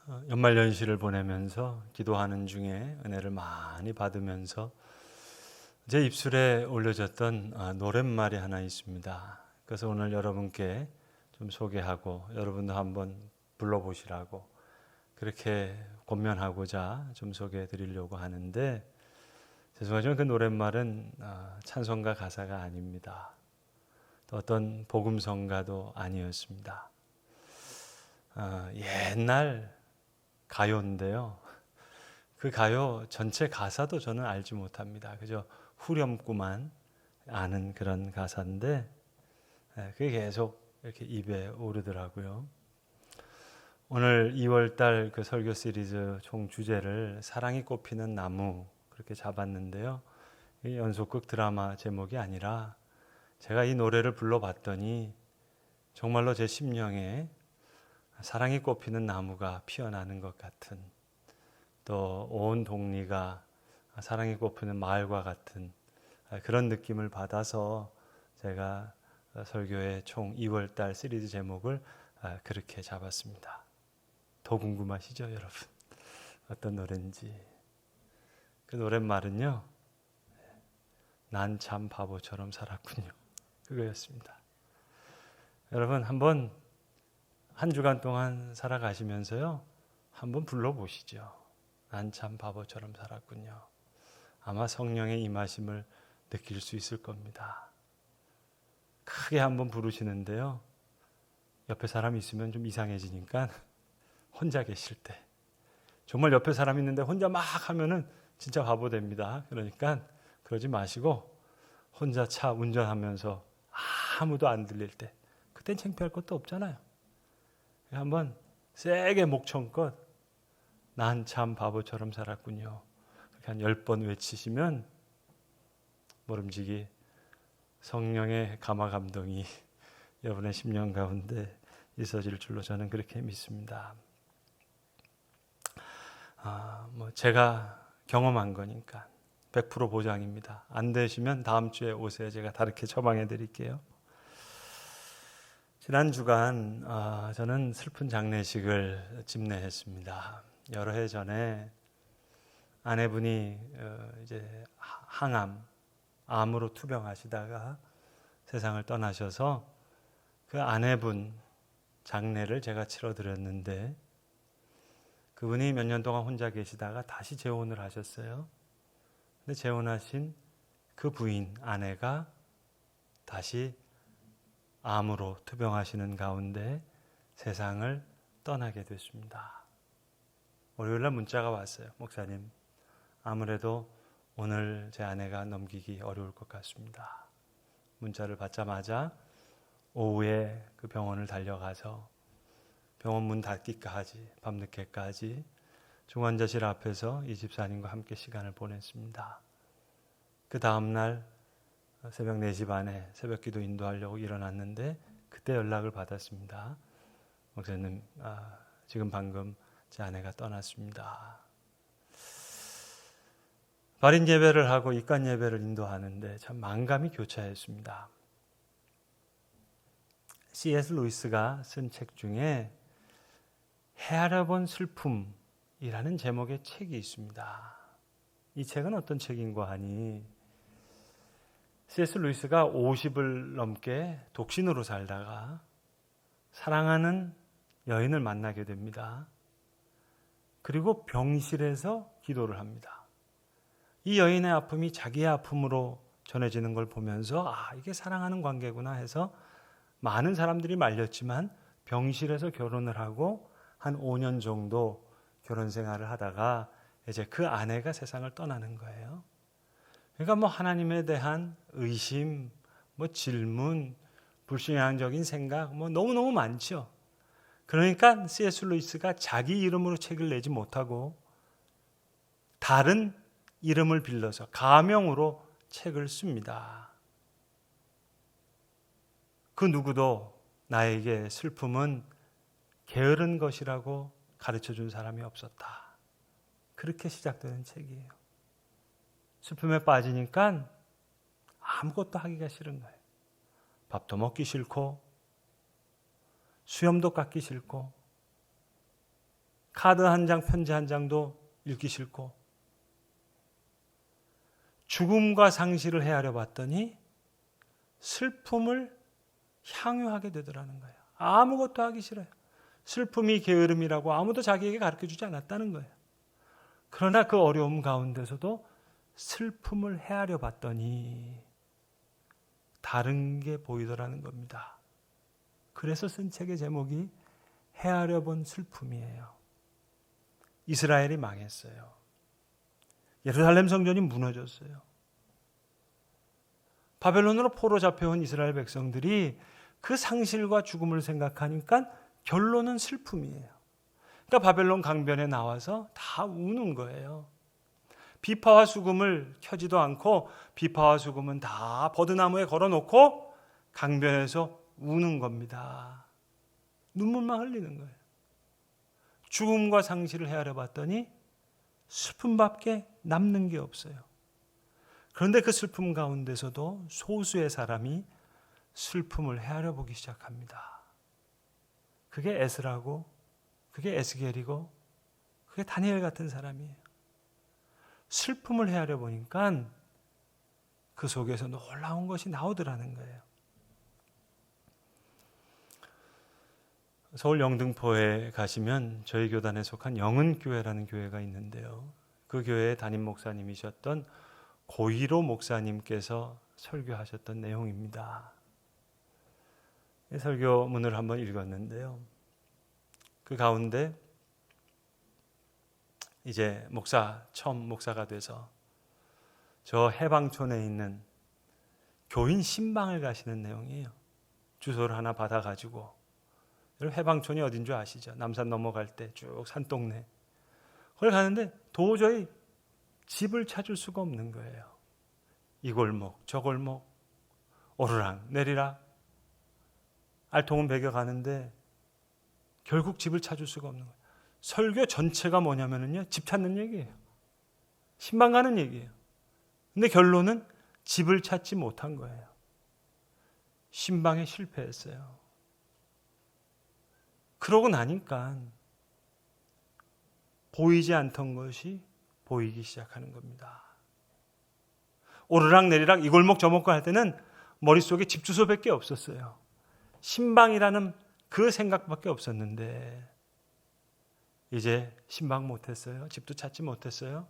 연말연시를 보내면서 기도하는 중에 은혜를 많이 받으면서 제 입술에 올려졌던 노랫말이 하나 있습니다. 그래서 오늘 여러분께 좀 소개하고 여러분도 한번 불러보시라고 그렇게 권면하고자 좀 소개해 드리려고 하는데, 죄송하지만 그 노랫말은 찬송가 가사가 아닙니다. 또 어떤 복음성가도 아니었습니다. 옛날 가요인데요. 그 가요 전체 가사도 저는 알지 못합니다. 그저 후렴구만 아는 그런 가사인데 그게 계속 이렇게 입에 오르더라고요. 오늘 2월달 그 설교 시리즈 총 주제를 사랑이 꽃피는 나무 그렇게 잡았는데요. 이 연속극 드라마 제목이 아니라 제가 이 노래를 불러봤더니 정말로 제 심령에 사랑이 꽃피는 나무가 피어나는 것 같은, 또 온 동리가 사랑이 꽃피는 마을과 같은 그런 느낌을 받아서 제가 설교의 총 2월달 시리즈 제목을 그렇게 잡았습니다. 더 궁금하시죠, 여러분? 어떤 노래인지. 그 노랫말은요, 난 참 바보처럼 살았군요. 그거였습니다. 여러분 한번 한 주간 동안 살아가시면서요, 한번 불러보시죠. 난 참 바보처럼 살았군요. 아마 성령의 임하심을 느낄 수 있을 겁니다. 크게 한번 부르시는데요, 옆에 사람이 있으면 좀 이상해지니까 혼자 계실 때, 정말 옆에 사람이 있는데 혼자 막 하면은 진짜 바보 됩니다. 그러니까 그러지 마시고 혼자 차 운전하면서 아무도 안 들릴 때, 그땐 창피할 것도 없잖아요. 한번 세게 목청껏 난 참 바보처럼 살았군요, 그렇게 한 10번 외치시면 모름지기 성령의 감화 감동이 여러분의 심령 가운데 있어질 줄로 저는 그렇게 믿습니다. 제가 경험한 거니까 100% 보장입니다. 안 되시면 다음 주에 오세요. 제가 다르게 처방해 드릴게요. 지난 주간 저는 슬픈 장례식을 집례했습니다. 여러 해 전에 아내분이 이제 암으로 투병하시다가 세상을 떠나셔서 그 아내분 장례를 제가 치러드렸는데, 그분이 몇 년 동안 혼자 계시다가 다시 재혼을 하셨어요. 근데 재혼하신 그 부인, 아내가 다시 암으로 투병하시는 가운데 세상을 떠나게 됐습니다. 월요일날 문자가 왔어요. 목사님, 아무래도 오늘 제 아내가 넘기기 어려울 것 같습니다. 문자를 받자마자 오후에 그 병원을 달려가서 병원 문 닫기까지, 밤늦게까지 중환자실 앞에서 이 집사님과 함께 시간을 보냈습니다. 그 다음날 새벽 4시 반에 새벽기도 인도하려고 일어났는데 그때 연락을 받았습니다. 목사님, 지금 방금 제 아내가 떠났습니다. 발인 예배를 하고 입관 예배를 인도하는데 참 만감이 교차했습니다. C.S. 루이스가 쓴 책 중에 헤아려 본 슬픔이라는 제목의 책이 있습니다. 이 책은 어떤 책인가 하니, C.S. 루이스가 50을 넘게 독신으로 살다가 사랑하는 여인을 만나게 됩니다. 그리고 병실에서 기도를 합니다. 이 여인의 아픔이 자기의 아픔으로 전해지는 걸 보면서 이게 사랑하는 관계구나 해서 많은 사람들이 말렸지만 병실에서 결혼을 하고 한 5년 정도 결혼 생활을 하다가 이제 그 아내가 세상을 떠나는 거예요. 그러니까 하나님에 대한 의심, 질문, 불신앙적인 생각 너무너무 많죠. 그러니까 C.S. 루이스가 자기 이름으로 책을 내지 못하고 다른 이름을 빌려서 가명으로 책을 씁니다. 그 누구도 나에게 슬픔은 게으른 것이라고 가르쳐준 사람이 없었다. 그렇게 시작되는 책이에요. 슬픔에 빠지니까 아무것도 하기가 싫은 거예요. 밥도 먹기 싫고 수염도 깎기 싫고 카드 한 장, 편지 한 장도 읽기 싫고 죽음과 상실을 헤아려 봤더니 슬픔을 향유하게 되더라는 거예요. 아무것도 하기 싫어요. 슬픔이 게으름이라고 아무도 자기에게 가르쳐주지 않았다는 거예요. 그러나 그 어려움 가운데서도 슬픔을 헤아려 봤더니 다른 게 보이더라는 겁니다. 그래서 쓴 책의 제목이 헤아려 본 슬픔이에요. 이스라엘이 망했어요. 예루살렘 성전이 무너졌어요. 바벨론으로 포로 잡혀온 이스라엘 백성들이 그 상실과 죽음을 생각하니까 결론은 슬픔이에요. 그러니까 바벨론 강변에 나와서 다 우는 거예요. 비파와 수금을 켜지도 않고 비파와 수금은 다 버드나무에 걸어놓고 강변에서 우는 겁니다. 눈물만 흘리는 거예요. 죽음과 상실을 헤아려 봤더니 슬픔밖에 남는 게 없어요. 그런데 그 슬픔 가운데서도 소수의 사람이 슬픔을 헤아려 보기 시작합니다. 그게 에스라고, 그게 에스겔이고, 그게 다니엘 같은 사람이에요. 슬픔을 헤아려 보니까 그 속에서 놀라운 것이 나오더라는 거예요. 서울 영등포에 가시면 저희 교단에 속한 영은교회라는 교회가 있는데요. 그 교회의 담임 목사님이셨던 고이로 목사님께서 설교하셨던 내용입니다. 설교문을 한번 읽었는데요. 그 가운데 이제 처음 목사가 돼서 저 해방촌에 있는 교인 신방을 가시는 내용이에요. 주소를 하나 받아가지고, 여러분 해방촌이 어딘 줄 아시죠? 남산 넘어갈 때 쭉 산동네. 거기 가는데 도저히 집을 찾을 수가 없는 거예요. 이 골목, 저 골목, 오르락 내리락 알통은 배겨 가는데 결국 집을 찾을 수가 없는 거예요. 설교 전체가 뭐냐면요, 집 찾는 얘기예요. 신방 가는 얘기예요. 근데 결론은 집을 찾지 못한 거예요. 신방에 실패했어요. 그러고 나니까 보이지 않던 것이 보이기 시작하는 겁니다. 오르락 내리락 이 골목 저 골목 할 때는 머릿속에 집 주소밖에 없었어요. 신방이라는 그 생각밖에 없었는데 이제 신방 못했어요. 집도 찾지 못했어요.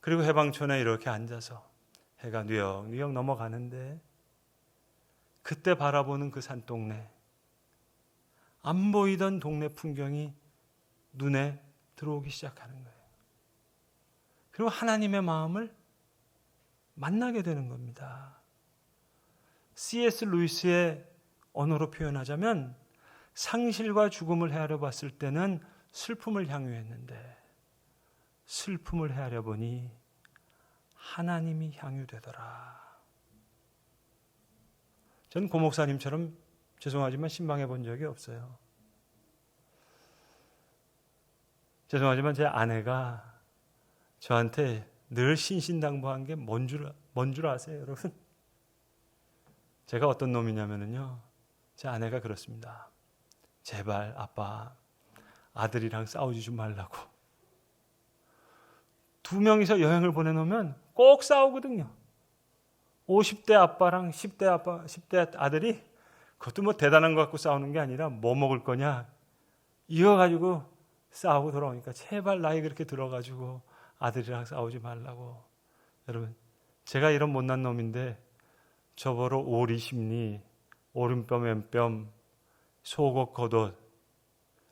그리고 해방촌에 이렇게 앉아서 해가 뉘역뉘역 넘어가는데 그때 바라보는 그 산동네, 안 보이던 동네 풍경이 눈에 들어오기 시작하는 거예요. 그리고 하나님의 마음을 만나게 되는 겁니다. C.S. 루이스의 언어로 표현하자면 상실과 죽음을 헤아려 봤을 때는 슬픔을 향유했는데 슬픔을 헤아려 보니 하나님이 향유되더라. 전 고 목사님처럼 죄송하지만 신방해 본 적이 없어요. 죄송하지만 제 아내가 저한테 늘 신신당부한 게 뭔 줄 아세요, 여러분? 제가 어떤 놈이냐면요, 제 아내가 그렇습니다. 제발 아빠, 아들이랑 싸우지 좀 말라고. 두 명이서 여행을 보내놓으면 꼭 싸우거든요. 50대 아빠랑 10대 아들이 그것도 뭐 대단한 거 갖고 싸우는 게 아니라 뭐 먹을 거냐 이거 가지고 싸우고 돌아오니까 제발 나이 그렇게 들어가지고 아들이랑 싸우지 말라고. 여러분, 제가 이런 못난 놈인데 저보러 오리 심리, 오른뼘 왼뼘, 속옷 겉옷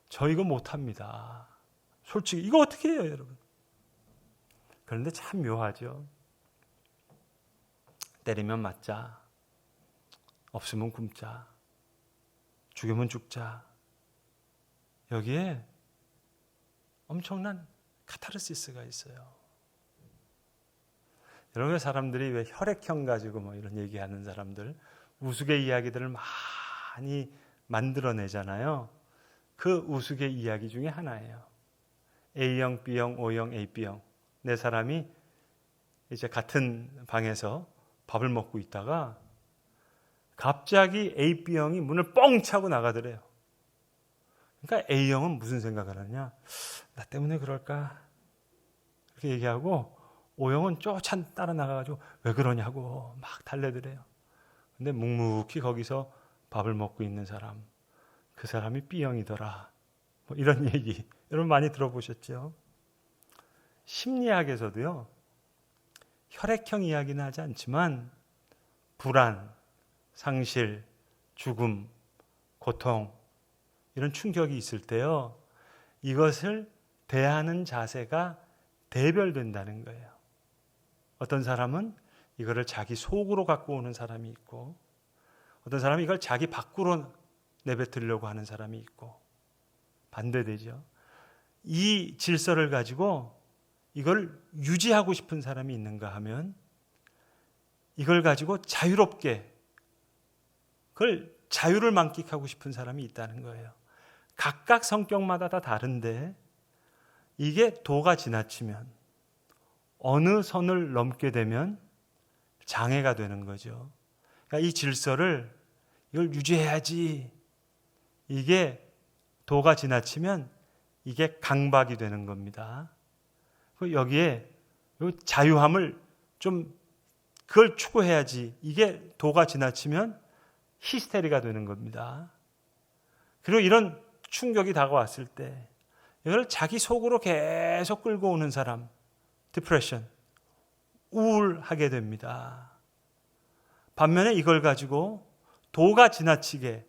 저 이거 못합니다. 솔직히 이거 어떻게 해요, 여러분? 그런데 참 묘하죠. 때리면 맞자, 없으면 굶자, 죽으면 죽자. 여기에 엄청난 카타르시스가 있어요. 여러분, 사람들이 왜 혈액형 가지고 뭐 이런 얘기하는 사람들 우스개 이야기들을 많이 만들어내잖아요. 그 우스개 이야기 중에 하나예요. A형, B형, O형, AB형 네 사람이 이제 같은 방에서 밥을 먹고 있다가 갑자기 AB형이 문을 뻥 차고 나가더래요. 그러니까 A형은 무슨 생각을 하느냐? 나 때문에 그럴까? 그렇게 얘기하고 O형은 쫓아 따라 나가가지고 왜 그러냐고 막 달래더래요. 근데 묵묵히 거기서 밥을 먹고 있는 사람, 그 사람이 B형이더라. 뭐 이런 얘기 여러분 많이 들어보셨죠? 심리학에서도요, 혈액형 이야기는 하지 않지만 불안, 상실, 죽음, 고통 이런 충격이 있을 때요, 이것을 대하는 자세가 대별된다는 거예요. 어떤 사람은 이거를 자기 속으로 갖고 오는 사람이 있고, 어떤 사람은 이걸 자기 밖으로 내뱉으려고 하는 사람이 있고, 반대되죠. 이 질서를 가지고 이걸 유지하고 싶은 사람이 있는가 하면 이걸 가지고 자유롭게 그걸 자유를 만끽하고 싶은 사람이 있다는 거예요. 각각 성격마다 다 다른데 이게 도가 지나치면 어느 선을 넘게 되면 장애가 되는 거죠. 그러니까 이 질서를 이걸 유지해야지. 이게 도가 지나치면 이게 강박이 되는 겁니다. 여기에 자유함을 좀 그걸 추구해야지. 이게 도가 지나치면 히스테리가 되는 겁니다. 그리고 이런 충격이 다가왔을 때 이걸 자기 속으로 계속 끌고 오는 사람, 디프레션, 우울하게 됩니다. 반면에 이걸 가지고 도가 지나치게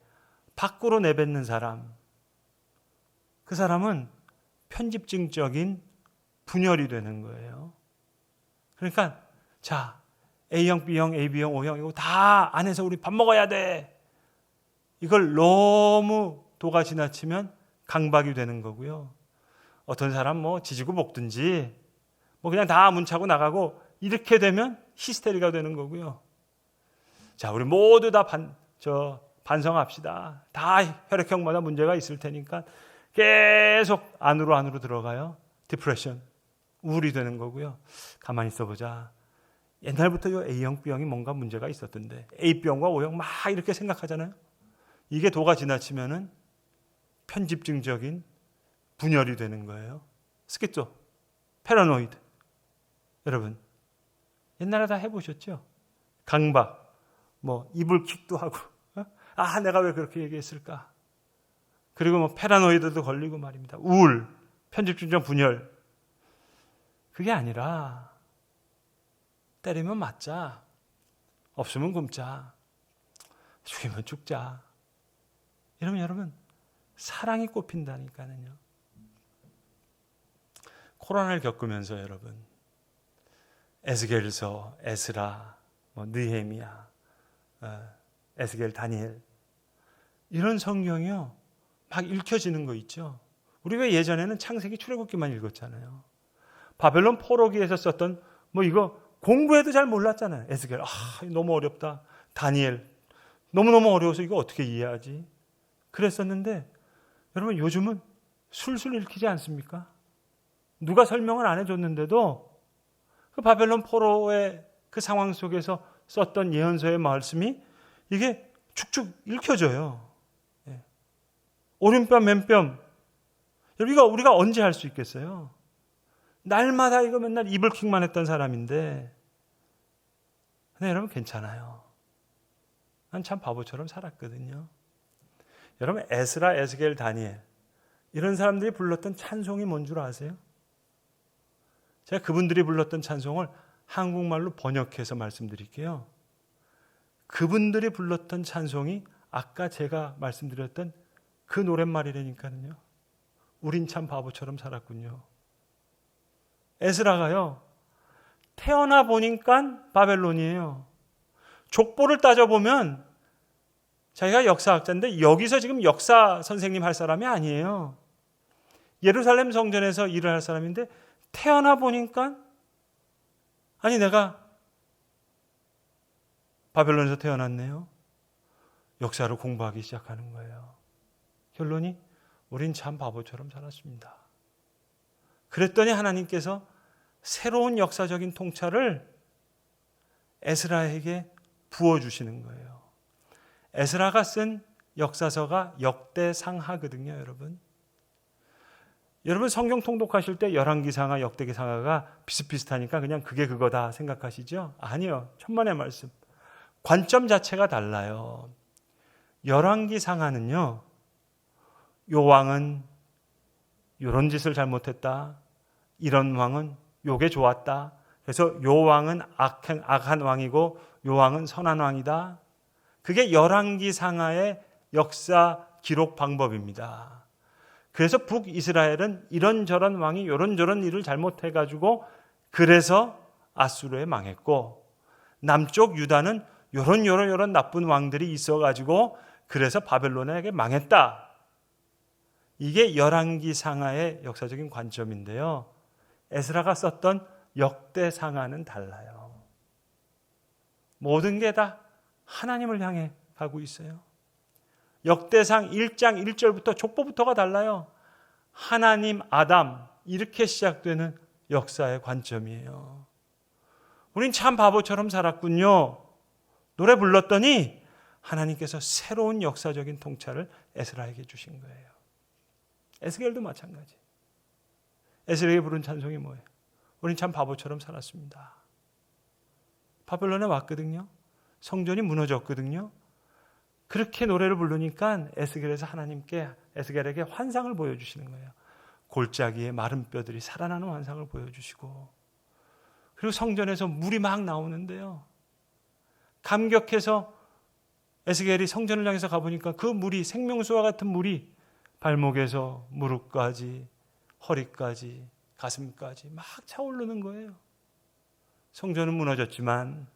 밖으로 내뱉는 사람, 그 사람은 편집증적인 분열이 되는 거예요. 그러니까 자, A형, B형, AB형, O형 이거 다 안에서 우리 밥 먹어야 돼. 이걸 너무 도가 지나치면 강박이 되는 거고요. 어떤 사람 뭐 지지고 볶든지 뭐 그냥 다 문 차고 나가고 이렇게 되면 히스테리가 되는 거고요. 자, 우리 모두 다 반성합시다. 다 혈액형마다 문제가 있을 테니까 계속 안으로 들어가요. 디프레션, 우울이 되는 거고요. 가만히 있어보자. 옛날부터 이 A형, B형이 뭔가 문제가 있었던데 A병과 O형 막 이렇게 생각하잖아요. 이게 도가 지나치면은 편집증적인 분열이 되는 거예요. 스키조, 패러노이드. 여러분 옛날에 다 해보셨죠? 강박, 뭐 이불킥도 하고, 아 내가 왜 그렇게 얘기했을까? 그리고 뭐 패러노이드도 걸리고 말입니다. 우울, 편집증적 분열. 그게 아니라 때리면 맞자, 없으면 굶자, 죽이면 죽자. 이러면 여러분 사랑이 꽃핀다니까요. 코로나를 겪으면서 여러분 에스겔서, 에스라, 느헤미야, 에스겔, 다니엘 이런 성경이요 막 읽혀지는 거 있죠. 우리 왜 예전에는 창세기, 출애굽기만 읽었잖아요. 바벨론 포로기에서 썼던 이거 공부해도 잘 몰랐잖아요. 에스겔, 너무 어렵다. 다니엘, 너무너무 어려워서 이거 어떻게 이해하지? 그랬었는데 여러분 요즘은 술술 읽히지 않습니까? 누가 설명을 안 해줬는데도 그 바벨론 포로의 그 상황 속에서 썼던 예언서의 말씀이 이게 축축 읽혀져요. 오른뺨 맨뺨. 이거 우리가 언제 할 수 있겠어요? 날마다 이거 맨날 이불킥만 했던 사람인데. 근데 여러분 괜찮아요. 난 참 바보처럼 살았거든요. 여러분 에스라, 에스겔, 다니엘 이런 사람들이 불렀던 찬송이 뭔 줄 아세요? 제가 그분들이 불렀던 찬송을 한국말로 번역해서 말씀드릴게요. 그분들이 불렀던 찬송이 아까 제가 말씀드렸던 그 노랫말이라니까요. 우린 참 바보처럼 살았군요. 에스라가요, 태어나 보니까 바벨론이에요. 족보를 따져보면 자기가 역사학자인데 여기서 지금 역사 선생님 할 사람이 아니에요. 예루살렘 성전에서 일을 할 사람인데 태어나 보니까 아니 내가 바벨론에서 태어났네요. 역사를 공부하기 시작하는 거예요. 결론이 우린 참 바보처럼 살았습니다. 그랬더니 하나님께서 새로운 역사적인 통찰을 에스라에게 부어주시는 거예요. 에스라가 쓴 역사서가 역대상하거든요, 여러분. 여러분 성경 통독하실 때 열왕기상하, 역대기상하가 비슷비슷하니까 그냥 그게 그거다 생각하시죠? 아니요. 천만의 말씀. 관점 자체가 달라요. 열왕기상하는요. 요 왕은 요런 짓을 잘못했다. 이런 왕은 요게 좋았다. 그래서 요 왕은 악한 왕이고 요 왕은 선한 왕이다. 그게 열왕기상하의 역사 기록 방법입니다. 그래서 북이스라엘은 이런저런 왕이 이런저런 일을 잘못해가지고 그래서 아수르에 망했고, 남쪽 유다는 요런 나쁜 왕들이 있어가지고 그래서 바벨론에게 망했다. 이게 열왕기상하의 역사적인 관점인데요. 에스라가 썼던 역대상하는 달라요. 모든 게 다 하나님을 향해 가고 있어요. 역대상 1장 1절부터 족보부터가 달라요. 하나님, 아담 이렇게 시작되는 역사의 관점이에요. 우린 참 바보처럼 살았군요. 노래 불렀더니 하나님께서 새로운 역사적인 통찰을 에스라에게 주신 거예요. 에스겔도 마찬가지. 에스겔에게 부른 찬송이 뭐예요? 우린 참 바보처럼 살았습니다. 바벨론에 왔거든요. 성전이 무너졌거든요. 그렇게 노래를 부르니까 에스겔에서 하나님께 에스겔에게 환상을 보여주시는 거예요. 골짜기에 마른 뼈들이 살아나는 환상을 보여주시고, 그리고 성전에서 물이 막 나오는데요. 감격해서 에스겔이 성전을 향해서 가보니까 그 물이, 생명수와 같은 물이 발목에서 무릎까지, 허리까지, 가슴까지 막 차오르는 거예요. 성전은 무너졌지만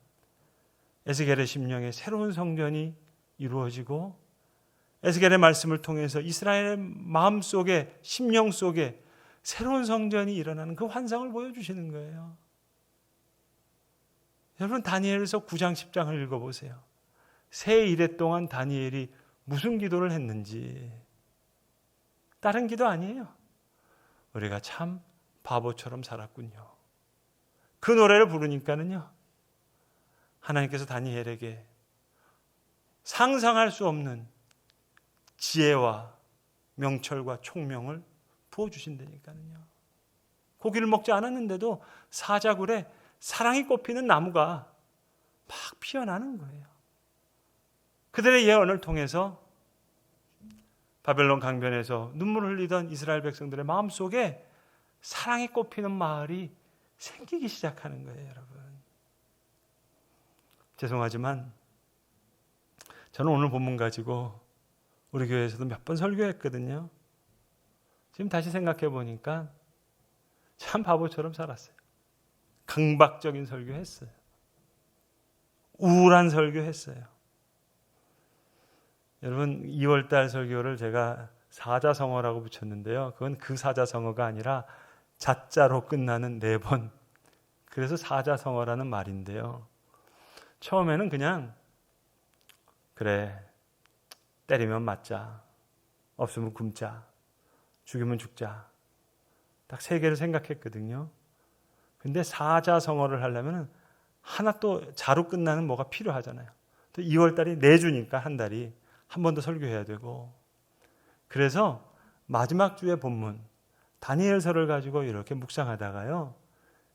에스겔의 심령에 새로운 성전이 이루어지고, 에스겔의 말씀을 통해서 이스라엘의 마음속에, 심령 속에 새로운 성전이 일어나는 그 환상을 보여주시는 거예요. 여러분, 다니엘서 9장 10장을 읽어보세요. 새 이래 동안 다니엘이 무슨 기도를 했는지. 다른 기도 아니에요. 우리가 참 바보처럼 살았군요. 그 노래를 부르니까는요, 하나님께서 다니엘에게 상상할 수 없는 지혜와 명철과 총명을 부어주신다니까요. 고기를 먹지 않았는데도 사자굴에 사랑이 꽃피는 나무가 막 피어나는 거예요. 그들의 예언을 통해서 바벨론 강변에서 눈물을 흘리던 이스라엘 백성들의 마음속에 사랑이 꽃피는 마을이 생기기 시작하는 거예요, 여러분. 죄송하지만 저는 오늘 본문 가지고 우리 교회에서도 몇 번 설교했거든요. 지금 다시 생각해 보니까 참 바보처럼 살았어요. 강박적인 설교했어요. 우울한 설교했어요. 여러분, 2월달 설교를 제가 사자성어라고 붙였는데요. 그건 그 사자성어가 아니라 자자로 끝나는 4번. 그래서 사자성어라는 말인데요. 처음에는 그냥 그래, 때리면 맞자, 없으면 굶자, 죽이면 죽자, 딱 3개를 생각했거든요. 근데 사자성어를 하려면 하나 또 자로 끝나는 뭐가 필요하잖아요. 또 2월달이 4주니까 한 달이 한 번 더 설교해야 되고, 그래서 마지막 주의 본문 다니엘서를 가지고 이렇게 묵상하다가요,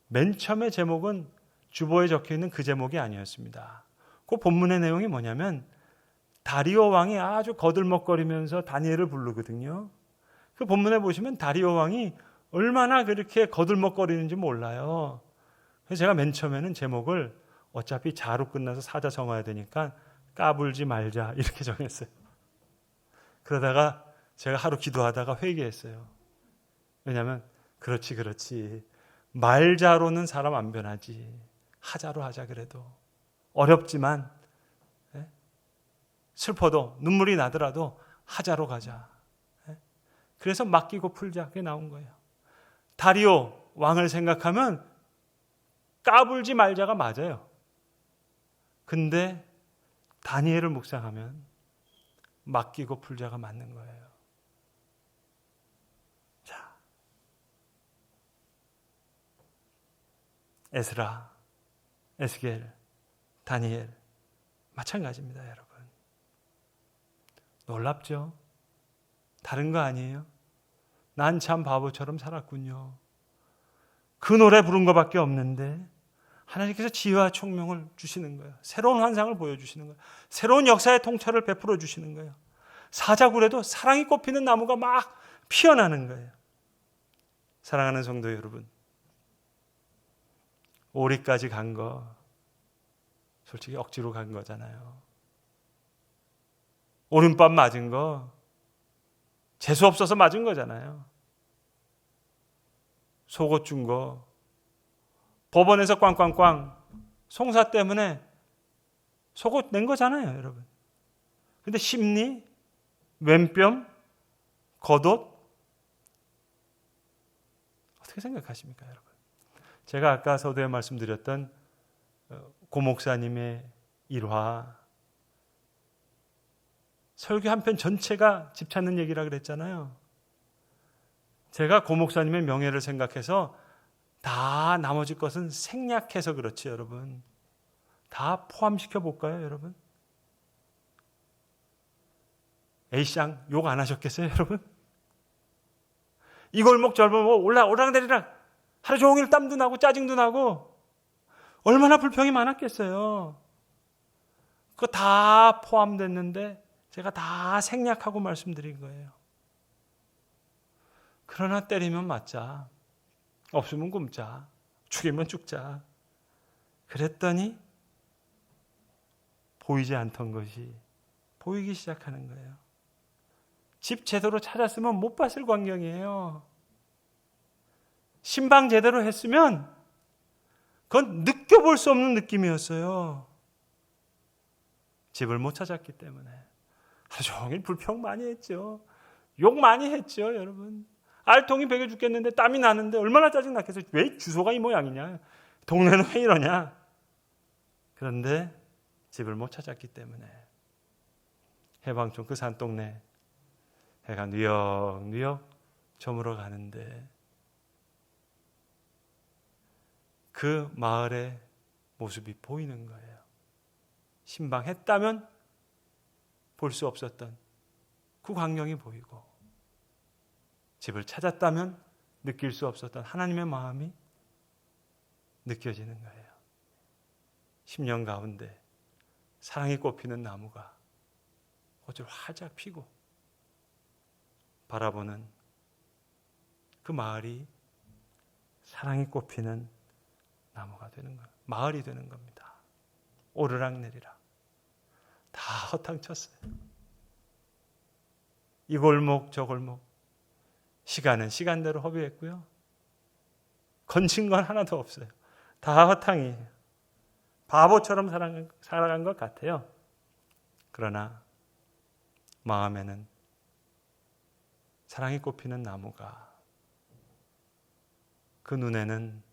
맨 처음에 제목은 주보에 적혀있는 그 제목이 아니었습니다. 그 본문의 내용이 뭐냐면 다리오 왕이 아주 거들먹거리면서 다니엘을 부르거든요. 그 본문에 보시면 다리오 왕이 얼마나 그렇게 거들먹거리는지 몰라요. 그래서 제가 맨 처음에는 제목을 어차피 자로 끝나서 사자 성어야 되니까 까불지 말자 이렇게 정했어요. 그러다가 제가 하루 기도하다가 회개했어요. 왜냐하면 그렇지 말자로는 사람 안 변하지, 하자로 하자. 그래도 어렵지만 슬퍼도 눈물이 나더라도 하자로 가자. 그래서 맡기고 풀자, 그게 나온 거예요. 다리오 왕을 생각하면 까불지 말자가 맞아요. 근데 다니엘을 묵상하면 맡기고 풀자가 맞는 거예요. 자, 에스라, 에스겔, 다니엘 마찬가지입니다, 여러분. 놀랍죠? 다른 거 아니에요? 난 참 바보처럼 살았군요. 그 노래 부른 것밖에 없는데 하나님께서 지혜와 총명을 주시는 거예요. 새로운 환상을 보여주시는 거예요. 새로운 역사의 통찰을 베풀어 주시는 거예요. 사자굴에도 사랑이 꽃피는 나무가 막 피어나는 거예요. 사랑하는 성도 여러분, 오리까지 간 거 솔직히 억지로 간 거잖아요. 오른밤 맞은 거 재수 없어서 맞은 거잖아요. 속옷 준 거 법원에서 꽝꽝꽝 송사 때문에 속옷 낸 거잖아요, 여러분. 근데 심리, 왼뼘, 겉옷 어떻게 생각하십니까, 여러분? 제가 아까 서두에 말씀드렸던 고 목사님의 일화, 설교 한 편 전체가 집 찾는 얘기라 그랬잖아요. 제가 고 목사님의 명예를 생각해서 다 나머지 것은 생략해서 그렇지, 여러분. 다 포함시켜 볼까요, 여러분? A쌍 욕 안 하셨겠어요, 여러분? 이 골목 저 골목 오랑내리락 하루 종일 땀도 나고 짜증도 나고 얼마나 불평이 많았겠어요. 그거 다 포함됐는데 제가 다 생략하고 말씀드린 거예요. 그러나 때리면 맞자, 없으면 굶자, 죽이면 죽자. 그랬더니 보이지 않던 것이 보이기 시작하는 거예요. 집 제대로 찾았으면 못 봤을 광경이에요. 신방 제대로 했으면 그건 느껴볼 수 없는 느낌이었어요. 집을 못 찾았기 때문에 하루 종일 불평 많이 했죠. 욕 많이 했죠, 여러분. 알통이 베겨 죽겠는데 땀이 나는데 얼마나 짜증났겠어요. 왜 주소가 이 모양이냐, 동네는 왜 이러냐. 그런데 집을 못 찾았기 때문에 해방촌 그 산동네 해가 뉘역뉘역 저물어 가는데 그 마을의 모습이 보이는 거예요. 신방했다면 볼 수 없었던 그 광경이 보이고, 집을 찾았다면 느낄 수 없었던 하나님의 마음이 느껴지는 거예요. 10년 가운데 사랑이 꽃피는 나무가 꽃을 활짝 피고 바라보는 그 마을이 사랑이 꽃피는 나무가 되는 거예요. 마을이 되는 겁니다. 오르락내리락 다 허탕쳤어요. 이 골목 저 골목 시간은 시간대로 허비했고요. 건진 건 하나도 없어요. 다 허탕이에요. 바보처럼 살아간 것 같아요. 그러나 마음에는 사랑이 꽃피는 나무가, 그 눈에는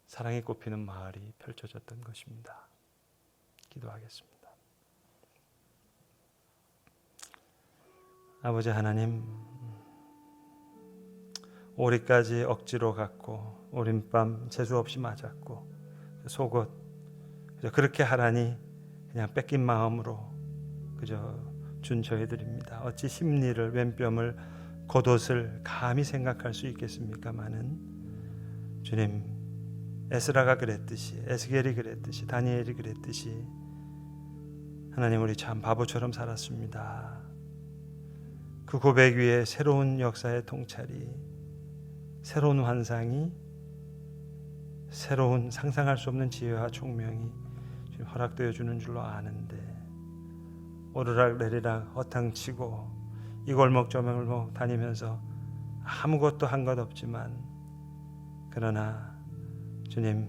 사랑이 꽃피는 마을이 펼쳐졌던 것입니다. 기도하겠습니다. 아버지 하나님, 오리까지 억지로 갔고 오린밤 재수 없이 맞았고 속옷 그저 그렇게 하라니 그냥 뺏긴 마음으로 그저 준 저희들입니다. 어찌 심리를, 왼뼘을, 겉옷을 감히 생각할 수 있겠습니까마는 주님, 에스라가 그랬듯이, 에스겔이 그랬듯이, 다니엘이 그랬듯이 하나님, 우리 참 바보처럼 살았습니다. 그 고백 위에 새로운 역사의 통찰이, 새로운 환상이, 새로운 상상할 수 없는 지혜와 총명이 허락되어 주는 줄로 아는데 오르락내리락 허탕치고 이 골목 저 골목 다니면서 아무것도 한 것 없지만, 그러나 주님,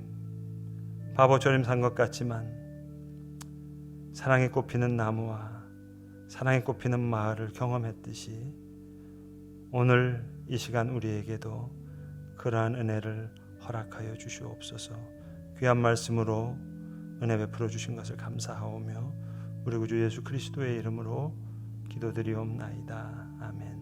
바보처럼 산 것 같지만 사랑이 꽃피는 나무와 사랑이 꽃피는 마을을 경험했듯이 오늘 이 시간 우리에게도 그러한 은혜를 허락하여 주시옵소서. 귀한 말씀으로 은혜 베풀어 주신 것을 감사하오며 우리 구주 예수 그리스도의 이름으로 기도드리옵나이다. 아멘.